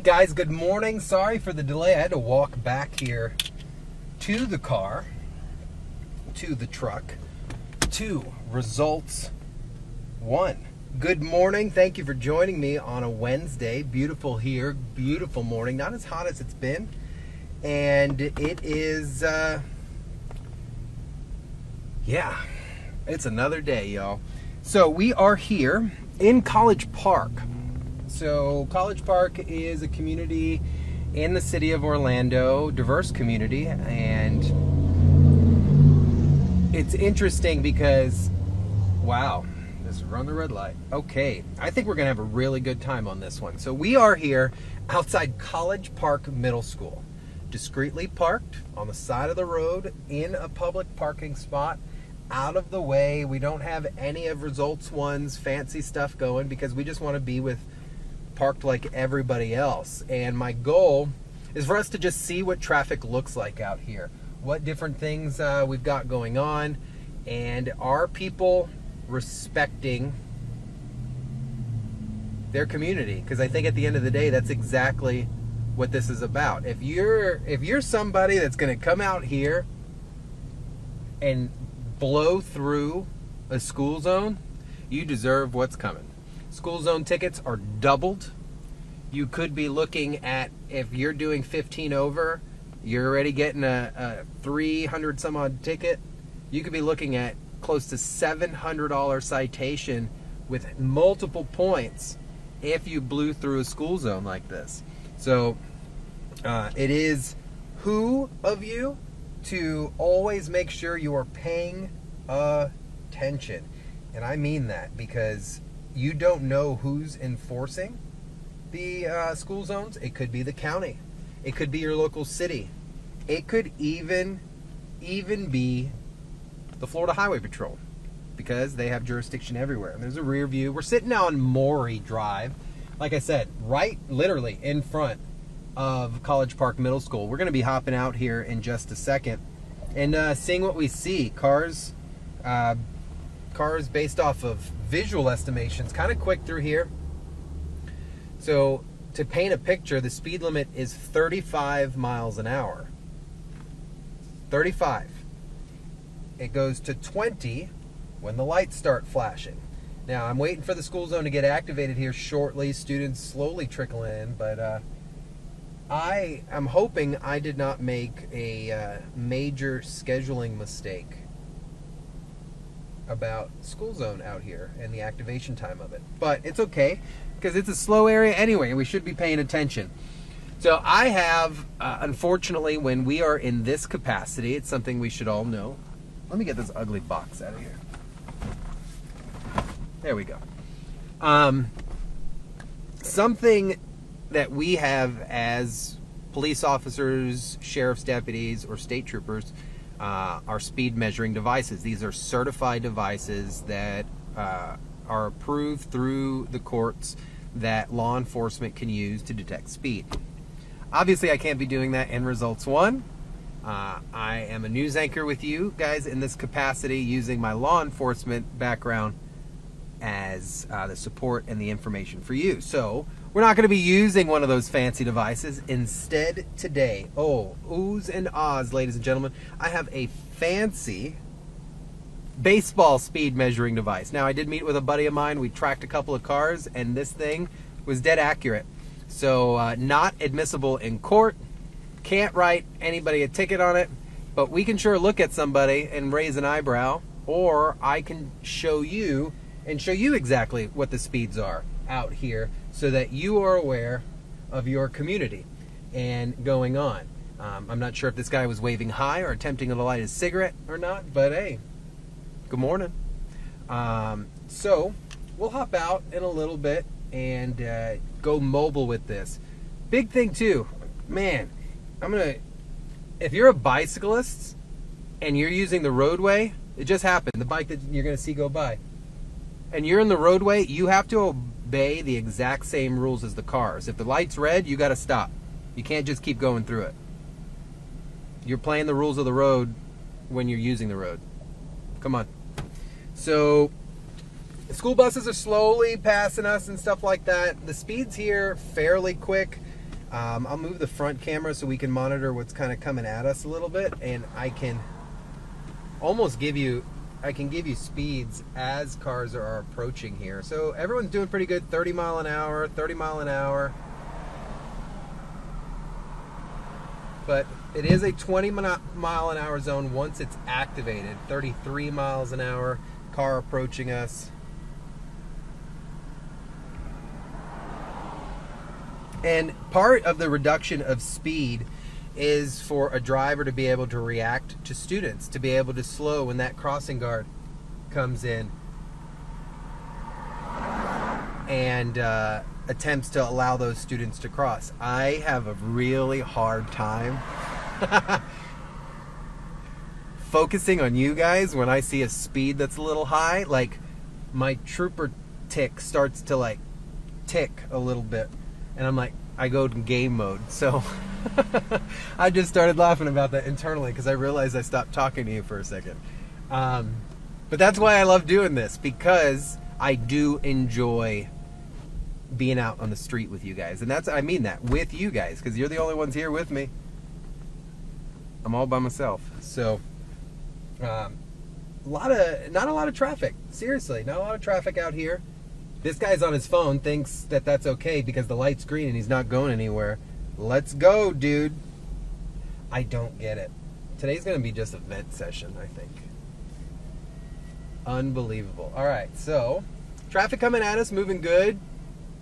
Guys, good morning. Sorry for the delay. I had to walk back here to the car, to the truck, to Results 1. Good morning. Thank you for joining me on a Wednesday. Beautiful here. Beautiful morning. Not as hot as it's been. And it is, it's another day, y'all. So we are here in College Park. So College Park is a community in the city of Orlando, diverse community, and it's interesting because, wow, this run the red light. Okay, I think we're gonna have a really good time on this one. So we are here outside College Park Middle School, discreetly parked on the side of the road in a public parking spot, out of the way. We don't have any of Results One's fancy stuff going because we just want to be parked like everybody else. And my goal is for us to just see what traffic looks like out here, what different things we've got going on, and are people respecting their community? Because I think at the end of the day, that's exactly what this is about. If you're somebody that's going to come out here and blow through a school zone, you deserve what's coming. School zone tickets are doubled. You could be looking at, if you're doing 15 over, you're already getting a 300 some odd ticket. You could be looking at close to $700 citation with multiple points if you blew through a school zone like this. So it is who of you to always make sure you are paying attention. And I mean that because you don't know who's enforcing the school zones. It could be the county. It could be your local city. It could even be the Florida Highway Patrol, because they have jurisdiction everywhere. And there's a rear view. We're sitting now on Maury Drive, like I said, right literally in front of College Park Middle School. We're going to be hopping out here in just a second and seeing what we see. Cars based off of visual estimations, kind of quick through here. So to paint a picture, the speed limit is 35 miles an hour. 35. It goes to 20 when the lights start flashing. Now I'm waiting for the school zone to get activated here shortly. Students slowly trickle in, but I am hoping I did not make a major scheduling mistake about school zone out here and the activation time of it. But it's okay, because it's a slow area anyway. We should be paying attention. So I have, unfortunately, when we are in this capacity, it's something we should all know. Let me get this ugly box out of here. There we go. Something that we have as police officers, sheriff's deputies, or state troopers are speed measuring devices. These are certified devices that are approved through the courts that law enforcement can use to detect speed. Obviously, I can't be doing that in Results 1. I am a news anchor with you guys in this capacity, using my law enforcement background as the support and the information for you. So we're not going to be using one of those fancy devices. Instead, today, oohs and ahs, ladies and gentlemen, I have a fancy baseball speed measuring device. Now, I did meet with a buddy of mine. We tracked a couple of cars, and this thing was dead accurate. So not admissible in court. Can't write anybody a ticket on it, but we can sure look at somebody and raise an eyebrow, or I can show you exactly what the speeds are out here, so that you are aware of your community and going on. I'm not sure if this guy was waving high or attempting to light his cigarette or not, but hey, good morning. So we'll hop out in a little bit and go mobile with this. Big thing too, man, if you're a bicyclist and you're using the roadway, it just happened, the bike that you're gonna see go by, and you're in the roadway, you have to obey the exact same rules as the cars. If the light's red, you gotta stop. You can't just keep going through it. You're playing the rules of the road when you're using the road. Come on. So school buses are slowly passing us and stuff like that. The speeds here fairly quick. I'll move the front camera so we can monitor what's kind of coming at us a little bit, and I can almost give you speeds as cars are approaching here. So everyone's doing pretty good. 30 mile an hour, 30 mile an hour. But it is a 20 mile an hour zone once it's activated. 33 miles an hour, car approaching us. And part of the reduction of speed is for a driver to be able to react to students, to be able to slow when that crossing guard comes in and attempts to allow those students to cross. I have a really hard time focusing on you guys when I see a speed that's a little high. Like, my trooper tick starts to like tick a little bit, and I'm like, I go to game mode. So I just started laughing about that internally because I realized I stopped talking to you for a second. But that's why I love doing this, because I do enjoy being out on the street with you guys. And I mean that, with you guys, because you're the only ones here with me. I'm all by myself. So, not a lot of traffic. Seriously, not a lot of traffic out here. This guy's on his phone, thinks that that's okay because the light's green and he's not going anywhere. Let's go, dude. I don't get it. Today's going to be just a vent session, I think. Unbelievable. All right, so traffic coming at us, moving good.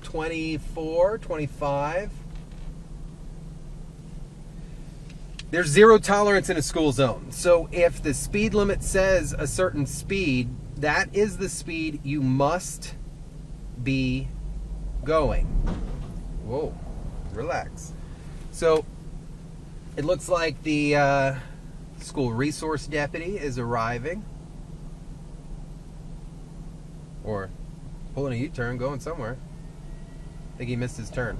24, 25. There's zero tolerance in a school zone. So if the speed limit says a certain speed, that is the speed you must be going. Whoa, relax. So it looks like the school resource deputy is arriving, or pulling a U-turn, going somewhere. I think he missed his turn.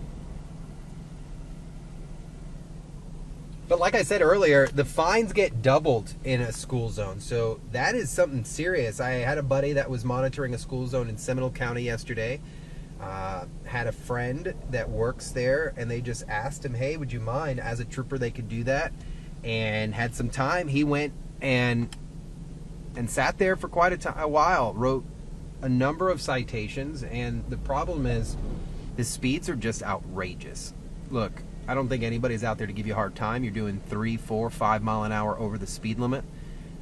But like I said earlier, the fines get doubled in a school zone. So that is something serious. I had a buddy that was monitoring a school zone in Seminole County yesterday. Had a friend that works there, and they just asked him, hey, would you mind? As a trooper, they could do that. And had some time. He went and sat there for quite a while, wrote a number of citations. And the problem is the speeds are just outrageous. Look, I don't think anybody's out there to give you a hard time. You're doing 3, 4, 5 mile an hour over the speed limit,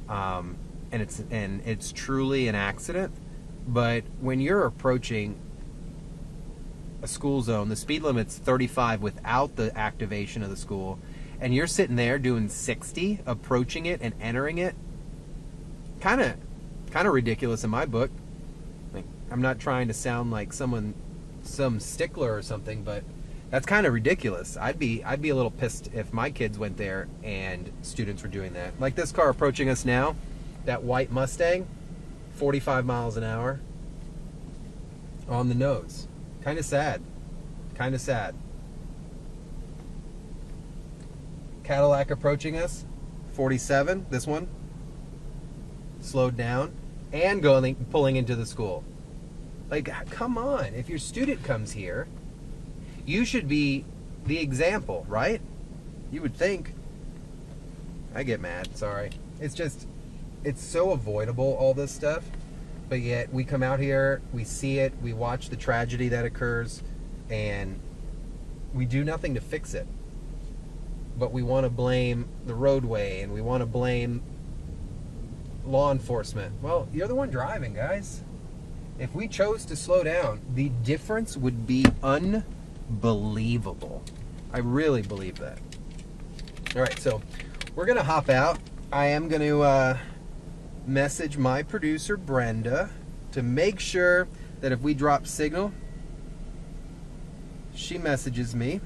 and it's truly an accident. But when you're approaching a school zone, the speed limit's 35 without the activation of the school, and you're sitting there doing 60, approaching it and entering it. Kind of ridiculous in my book. Like, I'm not trying to sound like some stickler or something, but that's kind of ridiculous. I'd be a little pissed if my kids went there and students were doing that. Like this car approaching us now, that white Mustang, 45 miles an hour on the nose. Kind of sad. Kind of sad. Cadillac approaching us, 47, this one, slowed down, and pulling into the school. Like, come on. If your student comes here, you should be the example, right? You would think. I get mad, sorry. It's so avoidable, all this stuff. But yet, we come out here, we see it, we watch the tragedy that occurs, and we do nothing to fix it. But we want to blame the roadway, and we want to blame law enforcement. Well, you're the one driving, guys. If we chose to slow down, the difference would be unbelievable. I really believe that. All right, so we're going to hop out. I am going to message my producer, Brenda, to make sure that if we drop signal, she messages me.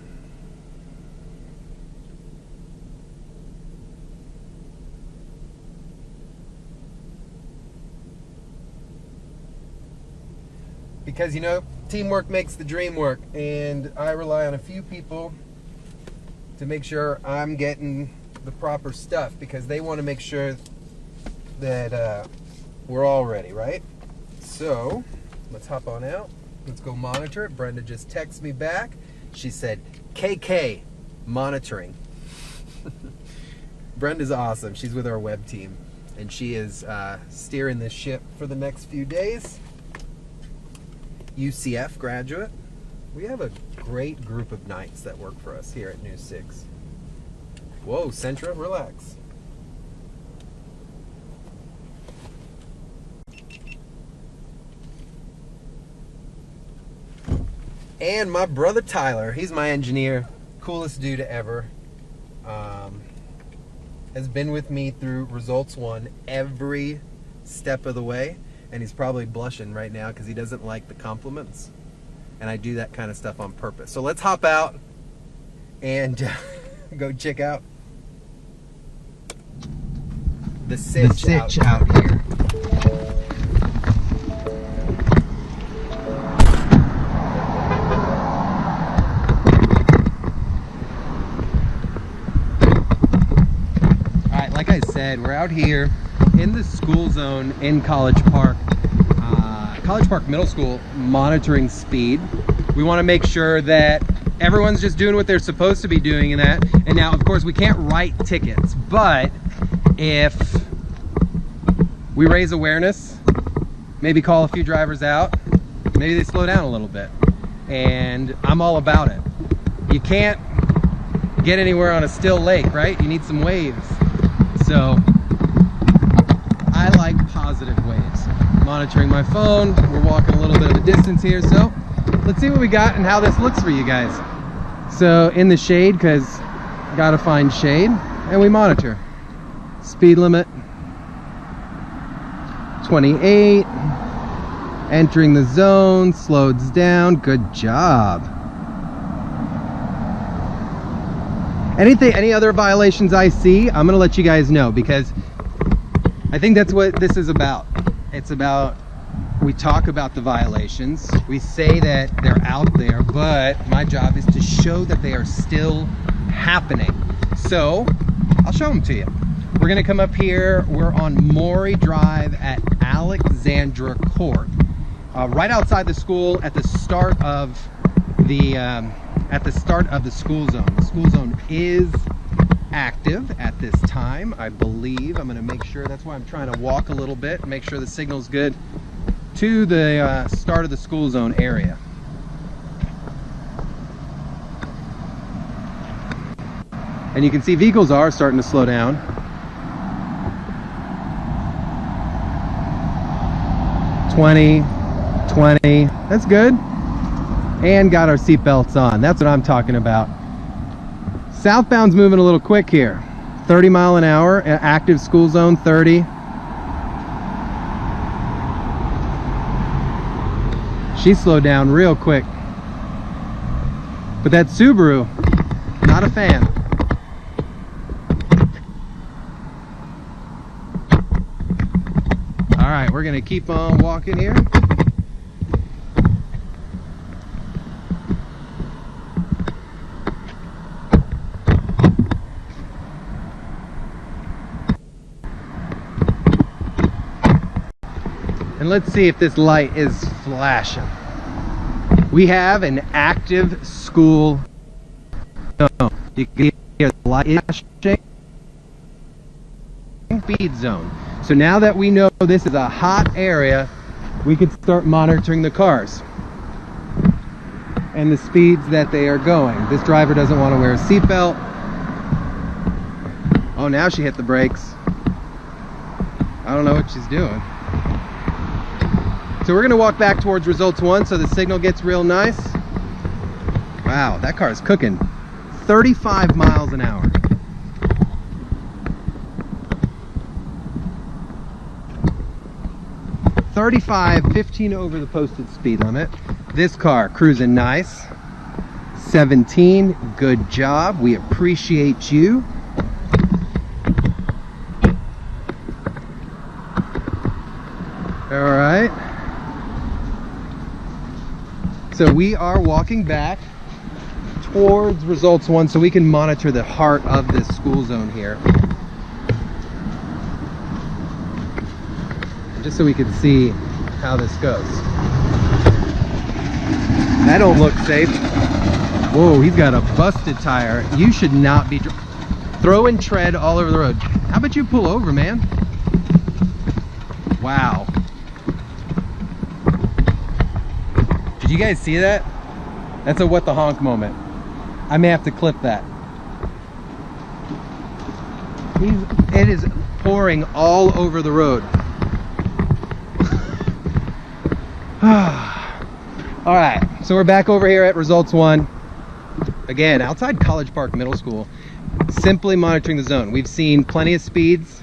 Because, you know, teamwork makes the dream work, and I rely on a few people to make sure I'm getting the proper stuff, because they want to make sure that we're all ready, right? So let's hop on out. Let's go monitor it. Brenda just texted me back. She said, KK Monitoring. Brenda's awesome. She's with our web team, and she is steering this ship for the next few days. UCF graduate. We have a great group of knights that work for us here at News 6. Whoa, Centra, relax. And my brother Tyler, he's my engineer, coolest dude ever. Has been with me through Results 1 every step of the way, and he's probably blushing right now because he doesn't like the compliments, and I do that kind of stuff on purpose. So let's hop out and go check out the sitch out here. Like I said, we're out here in the school zone in College Park Middle School, monitoring speed. We want to make sure that everyone's just doing what they're supposed to be doing in that. And now, of course, we can't write tickets, but if we raise awareness, maybe call a few drivers out, maybe they slow down a little bit. And I'm all about it. You can't get anywhere on a still lake, right? You need some waves. So I like positive waves. Monitoring my phone. We're walking a little bit of a distance here, so let's see what we got and how this looks for you guys. So in the shade, because gotta find shade, and we monitor. Speed limit 28. Entering the zone, slows down. Good job. Any other violations I see, I'm gonna let you guys know, because I think that's what this is about. It's about, we talk about the violations, we say that they're out there, but my job is to show that they are still happening. So I'll show them to you. We're gonna come up here. We're on Maury Drive at Alexandra Court, right outside the school at the start of the school zone. The school zone is active at this time, I believe. I'm going to make sure. That's why I'm trying to walk a little bit, make sure the signal's good to the start of the school zone area. And you can see vehicles are starting to slow down. $20, that's good. And got our seat belts on. That's what I'm talking about. Southbound's moving a little quick here. 30 mile an hour, active school zone 30. She slowed down real quick. But that Subaru, not a fan. All right, we're gonna keep on walking here. And let's see if this light is flashing. We have an active school zone. You can hear the light flashing. Speed zone. So now that we know this is a hot area, we can start monitoring the cars and the speeds that they are going. This driver doesn't want to wear a seatbelt. Oh, now she hit the brakes. I don't know what she's doing. So we're going to walk back towards Results 1 so the signal gets real nice. Wow, that car is cooking. 35 miles an hour. $35, 15 over the posted speed limit. This car cruising nice. 17, good job. We appreciate you. All right. So we are walking back towards Results 1 so we can monitor the heart of this school zone here. Just so we can see how this goes. That don't look safe. Whoa, he's got a busted tire. You should not be throwing tread all over the road. How about you pull over, man? Wow. Did you guys see that? That's a what the honk moment. I may have to clip that. It is pouring all over the road. All right, so we're back over here at Results 1. Again, outside College Park Middle School, simply monitoring the zone. We've seen plenty of speeds,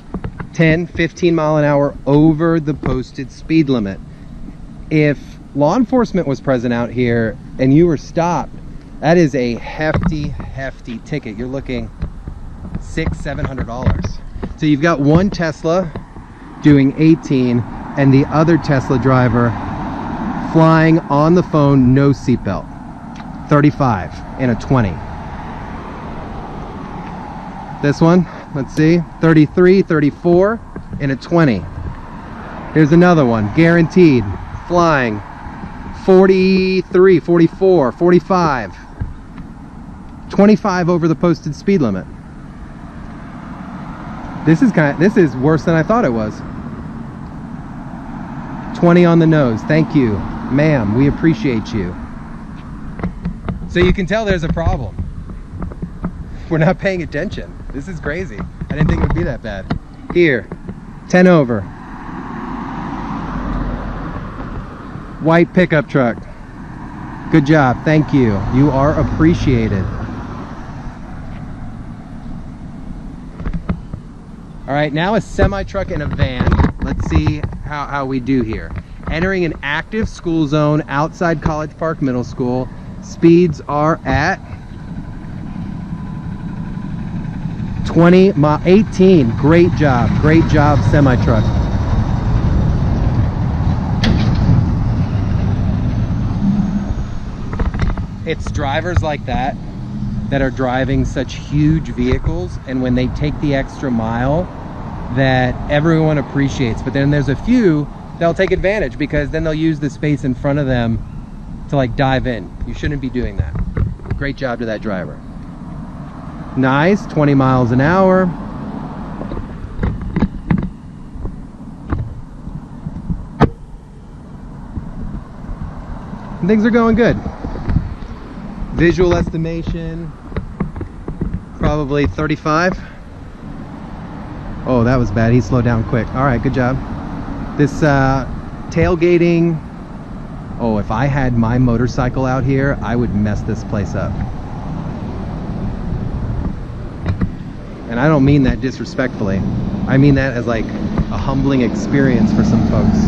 10, 15 mile an hour over the posted speed limit. If law enforcement was present out here and you were stopped, that is a hefty ticket. You're looking $600-700. So you've got one Tesla doing 18 and the other Tesla driver flying on the phone, no seatbelt. 35 and a 20. This one, let's see, 33, 34 and a 20. Here's another one, guaranteed, flying 43, 44, 45, 25 over the posted speed limit. This is worse than I thought it was. 20 on the nose. Thank you, ma'am. We appreciate you. So you can tell there's a problem. We're not paying attention. This is crazy. I didn't think it would be that bad. Here, 10 over. White pickup truck. Good job. Thank you. You are appreciated. All right, now a semi-truck and a van. Let's see how we do here. Entering an active school zone outside College Park Middle School. Speeds are at 18. Great job, semi-truck. It's drivers like that are driving such huge vehicles, and when they take the extra mile, that everyone appreciates. But then there's a few that'll take advantage, because then they'll use the space in front of them to like dive in. You shouldn't be doing that. Great job to that driver. Nice, 20 miles an hour. And things are going good. Visual estimation, probably 35. Oh, that was bad. He slowed down quick. All right, good job. This tailgating. Oh, if I had my motorcycle out here, I would mess this place up. And I don't mean that disrespectfully. I mean that as like a humbling experience for some folks.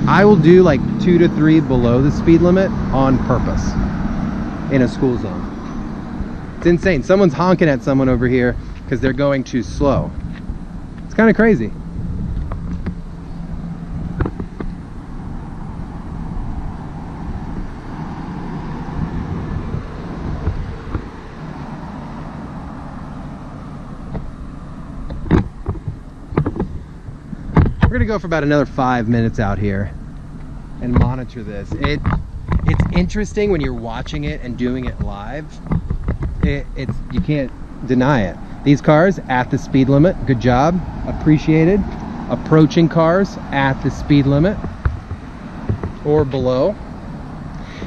I will do like 2 to 3 below the speed limit on purpose in a school zone. It's insane. Someone's honking at someone over here because they're going too slow. It's kind of crazy. We're gonna go for about another 5 minutes out here and monitor this. It's interesting when you're watching it and doing it live. You can't deny it. These cars at the speed limit, good job, appreciated. Approaching cars at the speed limit or below.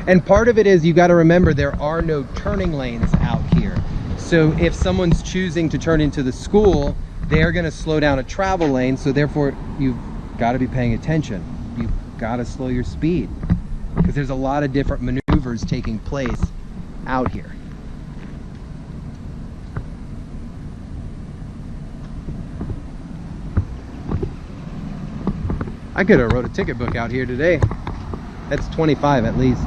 And part of it is you got to remember there are no turning lanes out here. So if someone's choosing to turn into the school, they're going to slow down a travel lane, so therefore you've got to be paying attention. You've got to slow your speed because there's a lot of different maneuvers taking place out here. I could have wrote a ticket book out here today. That's 25 at least.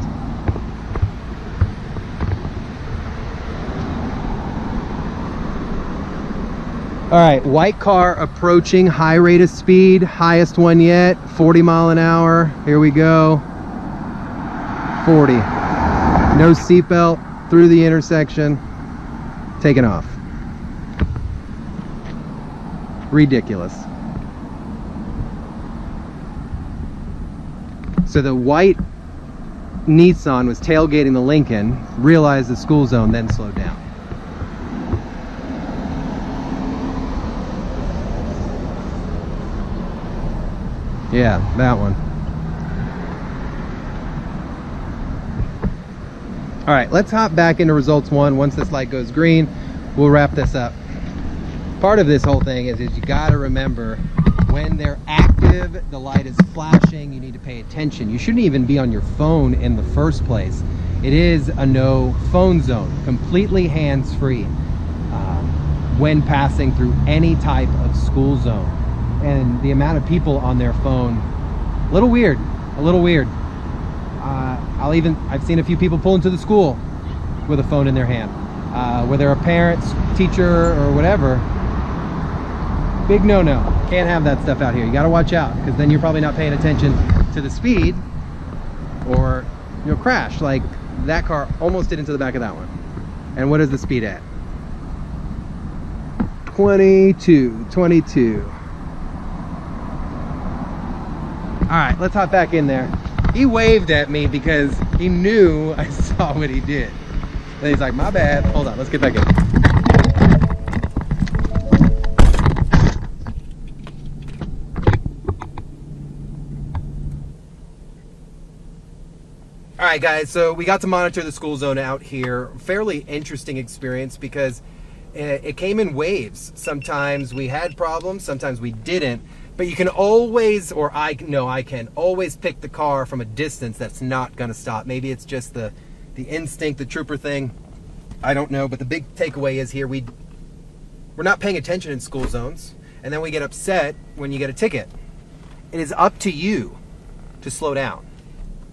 All right, white car approaching, high rate of speed, highest one yet, 40 mile an hour. Here we go. 40. No seatbelt, through the intersection, taking off. Ridiculous. So the white Nissan was tailgating the Lincoln, realized the school zone, then slowed down. Yeah, that one. All right, let's hop back into results one. Once this light goes green, we'll wrap this up. Part of this whole thing is you gotta remember when they're active, the light is flashing, you need to pay attention. You shouldn't even be on your phone in the first place. It is a no phone zone, completely hands-free when passing through any type of school zone. And the amount of people on their phone, a little weird. I've seen a few people pull into the school with a phone in their hand. Whether a parent, teacher, or whatever, big no-no. Can't have that stuff out here. You gotta watch out, because then you're probably not paying attention to the speed, or you'll crash. Like that car almost did into the back of that one. And what is the speed at? 22. All right, let's hop back in there. He waved at me because he knew I saw what he did. Then he's like, my bad. Hold on, let's get back in. All right, guys, so we got to monitor the school zone out here. Fairly interesting experience because it came in waves. Sometimes we had problems, sometimes we didn't. But you can always, or I can always pick the car from a distance that's not gonna stop. Maybe it's just the instinct, the trooper thing. I don't know, but the big takeaway is here, we're not paying attention in school zones, and then we get upset when you get a ticket. It is up to you to slow down.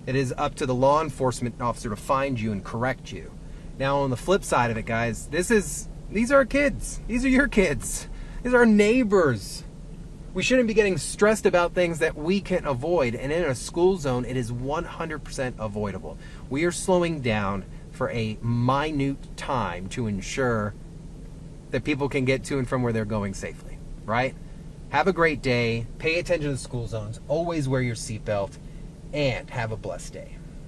It is up to the law enforcement officer to find you and correct you. Now on the flip side of it, guys, these are kids. These are your kids. These are our neighbors. We shouldn't be getting stressed about things that we can avoid, and in a school zone, it is 100% avoidable. We are slowing down for a minute time to ensure that people can get to and from where they're going safely, right? Have a great day, pay attention to school zones, always wear your seatbelt, and have a blessed day.